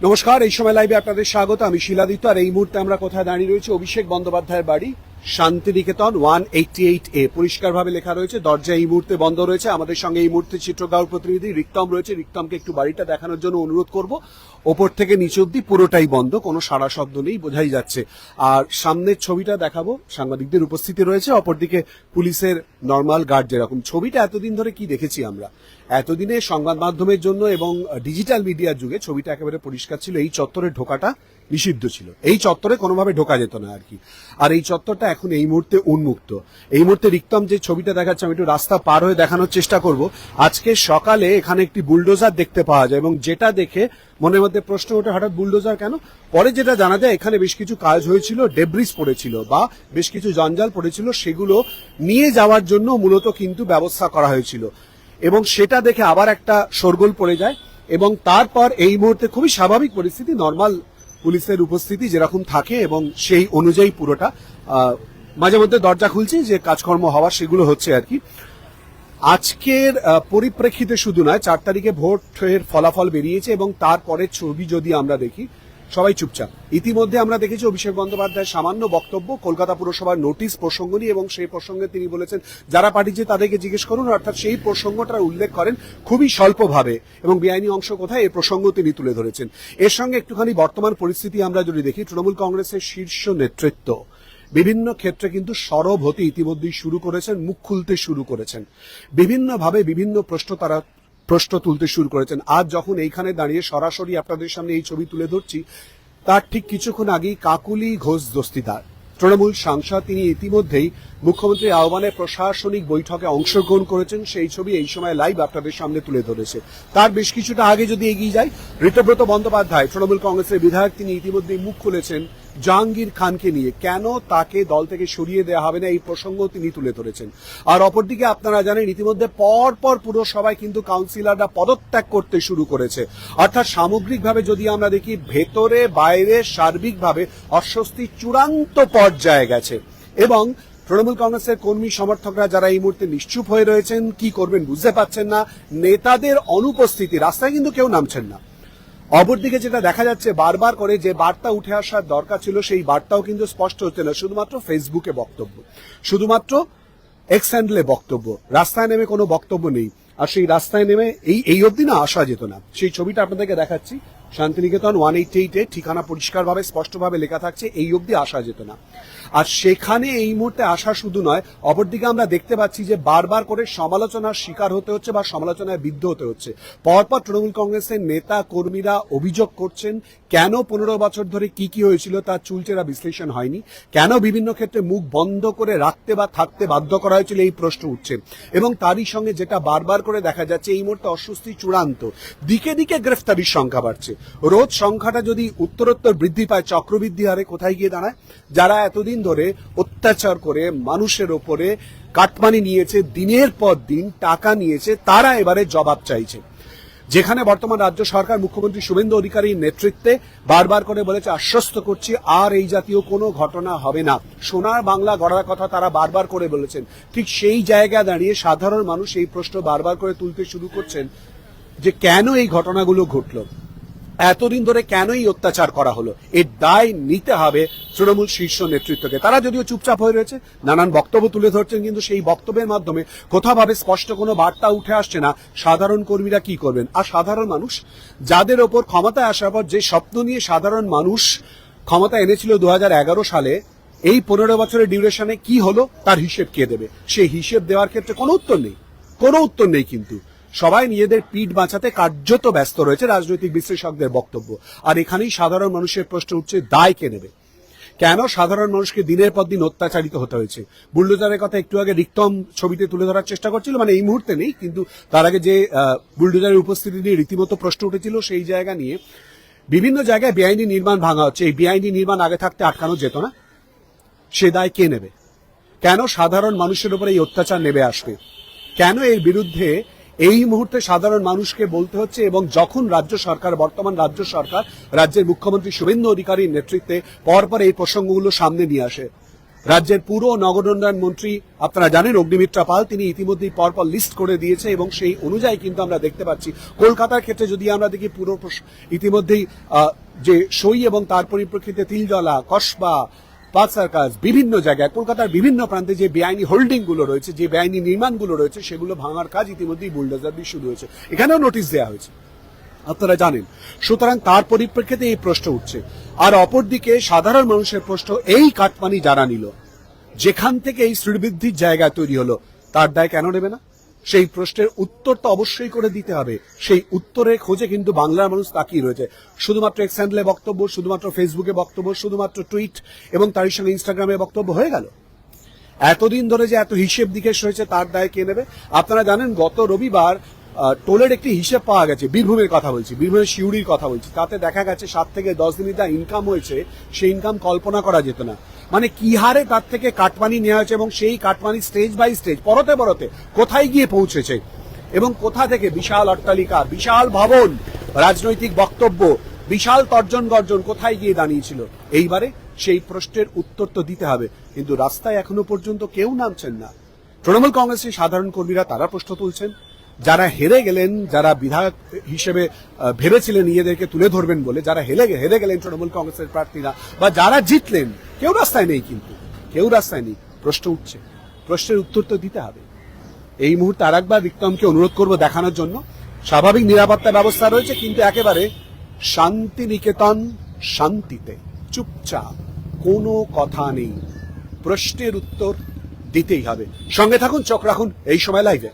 নমস্কার, এই সময় লাইভে আপনাদের স্বাগত। আমি শিলাদিত্য, আর এই মুহূর্তে আমরা কোথায় দাঁড়িয়ে রয়েছি? অভিষেক বন্দ্যোপাধ্যায়ের বাড়ি, শান্তিনিকেতন 188A। পরিষ্কারভাবে লেখা রয়েছে, দরজা এই মুহূর্তে বন্ধ রয়েছে। আমাদের সঙ্গে এই মুহূর্তে চিত্রগাঁওর প্রতিনিধি রিক্তম রয়েছে। রিক্তমকে একটু বাড়িটা দেখানোর জন্য অনুরোধ করব। ওপর থেকে নিচ অব্দি পুরোটাই বন্ধ, কোনো সাড়া শব্দ নেই, বোঝাই যাচ্ছে। আর সামনের ছবিটা দেখাবো, সাংবাদিকদের উপস্থিতি রয়েছে, অপরদিকে পুলিশের নর্মাল গার্ড। যেরকম ছবিটা এতদিন ধরে কি দেখেছি আমরা, এতদিনে সংবাদ মাধ্যমের জন্য এবং ডিজিটাল মিডিয়ার যুগে ছবিটা একেবারে পরিষ্কার ছিল। এই চত্বরে ঢোকাটা নিষিদ্ধ ছিল, এই চত্বরে কোনোভাবে ঢোকা যেত না আর কি। আর এই চত্বরটা এখন এই মুহূর্তে উন্মুক্ত। এই মুহূর্তে রিক্তম যে ছবিটা দেখাচ্ছে, আমি একটু রাস্তা পার হয়ে দেখানোর চেষ্টা করব। আজকে সকালে এখানে একটি বুলডোজার দেখতে পাওয়া যায় এবং যেটা দেখে মনের মধ্যে প্রশ্ন ওঠে, হঠাৎ বুলডোজার কেন? পরে যেটা জানা যায়, এখানে বেশ কিছু কাজ হয়েছিল, ডেব্রিজ পড়েছিল বা বেশ কিছু জঞ্জাল পড়েছিল, সেগুলো নিয়ে যাওয়ার জন্য মূলত কিন্তু ব্যবস্থা করা হয়েছিল। এবং সেটা দেখে আবার একটা শোরগোল পড়ে যায় এবং তারপর এই মুহূর্তে খুবই স্বাভাবিক পরিস্থিতি, নর্মাল পুলিশের উপস্থিতি যেরকম থাকে এবং সেই অনুযায়ী পুরোটা মাঝে মধ্যে দরজা খুলছে, যে কাজকর্ম হওয়ার সেগুলো হচ্ছে আর কি। আজকের পরিপ্রেক্ষিতে শুধু নয়, 4 তারিখে ভোটের ফলাফল বেরিয়েছে এবং তারপরে ছবি যদি আমরা দেখি, সবাই চুপচাপ। ইতিমধ্যে আমরা দেখেছি অভিষেক বন্দ্যোপাধ্যায়ের সামান্য বক্তব্য, কলকাতা পুরসভার নোটিশ প্রসঙ্গ নিয়ে, এবং সেই প্রসঙ্গে তিনি বলেছেন যারা পাঠিয়েছে তাদেরকে জিজ্ঞেস করুন, অর্থাৎ সেই প্রসঙ্গটার উল্লেখ করেন খুবই স্বল্পভাবে, এবং বেআইনি অংশ কোথায় এই প্রসঙ্গ তিনি তুলে ধরেছেন। এর সঙ্গে একটুখানি বর্তমান পরিস্থিতি আমরা যদি দেখি, তৃণমূল কংগ্রেসের শীর্ষ নেতৃত্ব বিভিন্ন ক্ষেত্রে কিন্তু সরব হতে ইতিমধ্যেই শুরু করেছেন, মুখ খুলতে শুরু করেছেন, বিভিন্নভাবে বিভিন্ন প্রশ্ন তুলতে শুরু করেছেন। আজ যখন এইখানে দাঁড়িয়ে সরাসরি আপনাদের সামনে এই ছবি তুলে ধরছি, তার ঠিক কিছুক্ষণ আগেই কাকুলি ঘোষ দস্তিদার তৃণমূল সাংসদ, তিনি ইতিমধ্যেই মুখ্যমন্ত্রীর আহ্বানে প্রশাসনিক বৈঠকে অংশগ্রহণ করেছেন। সেই ছবি এই সময় লাইভ আপনাদের সামনে তুলে ধরেছে। তার বেশ কিছুটা আগে যদি এগিয়ে যাই, ঋতব্রত বন্দ্যোপাধ্যায় তৃণমূল কংগ্রেসের বিধায়ক, তিনি ইতিমধ্যেই মুখ খুলেছেন জাহাঙ্গীর খানকে নিয়ে, কেন তাকে দল থেকে সরিয়ে দেওয়া হবে না এই প্রসঙ্গ তিনি তুলে ধরেছেন। আর অপরদিকে আপনারা জানেন, ইতিমধ্যে পরপর পুরসভায় কিন্তু কাউন্সিলররা পদত্যাগ করতে শুরু করেছে। অর্থাৎ সামগ্রিকভাবে যদি আমরা দেখি, ভেতরে বাইরে সার্বিকভাবে অস্বস্তি চূড়ান্ত পর্যায়ে গেছে। এবং তৃণমূল কংগ্রেসের কর্মী সমর্থকরা যারা এই মুহূর্তে নিশ্চুপ হয়ে রয়েছেন, কি করবেন বুঝতে পারছেন না। নেতাদের অনুপস্থিতি, রাস্তায় কিন্তু কেউ নামছেন না। অপরদিকে যেটা দেখা যাচ্ছে, বারবার করে যে বার্তা উঠে আসার দরকার ছিল, সেই বার্তাও কিন্তু স্পষ্ট হচ্ছে না। শুধুমাত্র ফেসবুকে বক্তব্য, শুধুমাত্র এক্স হ্যান্ডেলে বক্তব্য, রাস্তায় নেমে কোনো বক্তব্য নেই। আর সেই রাস্তায় নেমে এই অবধি না আসা যেত না। সেই ছবিটা আপনাদেরকে দেখাচ্ছি, শান্তিনিকেতন 188 ঠিকানা পরিষ্কারভাবে স্পষ্টভাবে লেখা থাকছে, এই অবধি আসা যেত না। আর সেখানে এই মুহূর্তে আসা শুধু নয়, অপরদিকে আমরা দেখতে পাচ্ছি যে বারবার করে সমালোচনার শিকার হতে হচ্ছে বা সমালোচনায় বিদ্ধ হতে হচ্ছে। পরপর তৃণমূল কংগ্রেসের নেতা কর্মীরা অভিযোগ করছেন, কেন 15 বছর ধরে কি হয়েছিল তার চুলচেরা বিশ্লেষণ হয়নি, কেন বিভিন্ন ক্ষেত্রে মুখ বন্ধ করে রাখতে বা থাকতে বাধ্য করা হয়েছিল, এই প্রশ্ন উঠছে। এবং তারই সঙ্গে যেটা বারবার করে দেখা যাচ্ছে, এই মুহূর্তে অস্বস্তি চূড়ান্ত, দিকে দিকে গ্রেফতারির সংখ্যা বাড়ছে। রোজ সংখ্যাটা যদি উত্তরোত্তর বৃদ্ধি পায়, চক্রবৃদ্ধি হারে কোথায় গিয়ে দাঁড়ায়? যারা এতদিন ধরে অত্যাচার করে মানুষের ওপরে কাটমানি নিয়েছে, দিনের পর দিন টাকা নিয়েছে, তারা এবারে জবাব চাইছে। যেখানে বর্তমান রাজ্য সরকার মুখ্যমন্ত্রী শুভেন্দু অধিকারীর নেতৃত্বে বারবার করে বলেছে, আশ্বস্ত করছি আর এই জাতীয় কোনো ঘটনা হবে না, সোনার বাংলা গড়ার কথা তারা বারবার করে বলেছেন। ঠিক সেই জায়গায় দাঁড়িয়ে সাধারণ মানুষ এই প্রশ্ন বারবার করে তুলতে শুরু করছেন যে কেন এই ঘটনাগুলো ঘটলো, এতদিন ধরে কেন এই অত্যাচার করা হলো। এর দায় নিতে হবে তৃণমূল শীর্ষ নেতৃত্বকে। তারা যদিও চুপচাপ হয়ে রয়েছে, নানান বক্তব্য তুলে ধরছেন, কিন্তু সেই বক্তব্যের মাধ্যমে কোথাভাবে স্পষ্ট কোনো বার্তা উঠে আসছে না সাধারণ কর্মীরা কি করবেন। আর সাধারণ মানুষ, যাদের ওপর ক্ষমতায় আসার পর যে স্বপ্ন নিয়ে সাধারণ মানুষ ক্ষমতা এনেছিল 2011 সালে, এই 15 বছরের ডিউরেশনে কি হলো তার হিসেব কে দেবে? সেই হিসেব দেওয়ার ক্ষেত্রে কোনো উত্তর নেই, কোনো উত্তর নেই। কিন্তু সবাই নিজেদের পিঠ বাঁচাতে কার্যত ব্যস্ত রয়েছে, রাজনৈতিক বিশ্লেষকদের বক্তব্য। আর এখানেই সাধারণ মানুষের প্রশ্ন উঠছে, দায় কে নেবে? কেন সাধারণ মানুষকে দিনের পর দিন অত্যাচারিত হতে হয়েছে? বুলডোজারের কথা একটু আগে রিক্তম ছবিতে তুলে ধরার চেষ্টা করছিল, মানে এই মুহূর্তে নেই, কিন্তু তার আগে যে বুলডোজারের উপস্থিতি নিয়ে রীতিমতো প্রশ্ন উঠেছিল, সেই জায়গা নিয়ে বিভিন্ন জায়গায় বেআইনি নির্মাণ ভাঙা হচ্ছে। এই বেআইনি নির্মাণ আগে থাকতে আটকানো যেত না? সে দায় কে নেবে? কেন সাধারণ মানুষের উপর এই অত্যাচার নেমে আসবে? কেন এর বিরুদ্ধে এই মুহূর্তে সাধারণ মানুষকে বলতে হচ্ছে? এবং যখন রাজ্য সরকার, বর্তমান রাজ্য সরকার, রাজ্যের মুখ্যমন্ত্রী শুভেন্দু অধিকারীর নেতৃত্বে পরপর এই প্রসঙ্গগুলো সামনে নিয়ে আসে, রাজ্যের পুরো নগর উন্নয়ন মন্ত্রী আপনারা জানেন অগ্নিমিত্রা পাল, তিনি ইতিমধ্যেই পরপর লিস্ট করে দিয়েছে এবং সেই অনুযায়ী কিন্তু আমরা দেখতে পাচ্ছি কলকাতার ক্ষেত্রে যদি আমরা দেখি পুরো ইতিমধ্যেই যে সই এবং তার পরিপ্রেক্ষিতে তিলজলা, কসবা, পার্ক সার্কাস, বিভিন্ন জায়গায় কলকাতার বিভিন্ন প্রান্তে যে বেআইনি হোল্ডিং গুলো রয়েছে, যে বেআইনি নির্মাণগুলো রয়েছে, সেগুলো ভাঙার কাজ ইতিমধ্যেই বুলডোজার দিয়ে শুরু হয়েছে। এখানেও নোটিশ দেওয়া হয়েছে, আপনারা জানেন। সুতরাং তার পরিপ্রেক্ষিতে এই প্রশ্ন উঠছে। আর অপরদিকে সাধারণ মানুষের প্রশ্ন, এই কাটমানি যারা নিল, যেখান থেকে এই শ্রীবৃদ্ধির জায়গা তৈরি হলো, তার দায় কেন নেবে না? সেই প্রশ্নের উত্তর তো অবশ্যই করে দিতে হবে। সেই উত্তরের খোঁজে কিন্তু বাংলার মানুষ তাকিয়ে রয়েছে। শুধুমাত্র এক্স হ্যান্ডেলে বক্তব্য, শুধুমাত্র ফেসবুকে বক্তব্য, শুধুমাত্র টুইট এবং তার সঙ্গে ইনস্টাগ্রামে বক্তব্য হয়ে গেল? এতদিন ধরে যে এত হিসেব নিকেশ হয়েছে, তার দায় কে নেবে? আপনারা জানেন গত রবিবার টোলের একটি হিসেব পাওয়া গেছে, বীরভূমের কথা বলছি, বীরভূমের শিউড়ির কথা বলছি। তাতে দেখা গেছে 7 থেকে 10 দিনে যা ইনকাম হয়েছে, সেই ইনকাম কল্পনা করা যেত না। মানে কি হারে তার থেকে কাটমানি নেওয়া হয়েছে এবং সেই কাটমানি স্টেজ বাই স্টেজ, পরতে পরতে কোথায় গিয়ে পৌঁছেছে এবং কোথা থেকে বিশাল অট্টালিকা, বিশাল ভবন, রাজনৈতিক বক্তব্য, বিশাল তর্জন গর্জন কোথায় গিয়ে দাঁড়িয়েছিল। এইবারে সেই প্রশ্নের উত্তর তো দিতে হবে, কিন্তু রাস্তায় এখনো পর্যন্ত কেউ নামছেন না। তৃণমূল কংগ্রেসের সাধারণ কর্মীরা তারা প্রশ্ন তুলছেন, যারা হেরে গেলেন, যারা বিধায়ক হিসেবে ভেবেছিলেন নিজেদেরকে তুলে ধরবেন বলে, যারা হেরে গেলেন তৃণমূল কংগ্রেসের প্রার্থীরা, বা যারা জিতলেন, কেউ রাস্তায় নেই। কিন্তু কেউ রাস্তায় নেই, প্রশ্ন উঠছে, প্রশ্নের উত্তর তো দিতে হবে। এই মুহূর্তে আর একবার রিক্তমকে অনুরোধ করবো দেখানোর জন্য। স্বাভাবিক নিরাপত্তা ব্যবস্থা রয়েছে, কিন্তু একেবারে শান্তিনিকেতন শান্তিতে, চুপচাপ, কোনো কথা নেই, প্রশ্নের উত্তর দিতেই হবে। সঙ্গে থাকুন, চোখ রাখুন এই সময় লাইভে।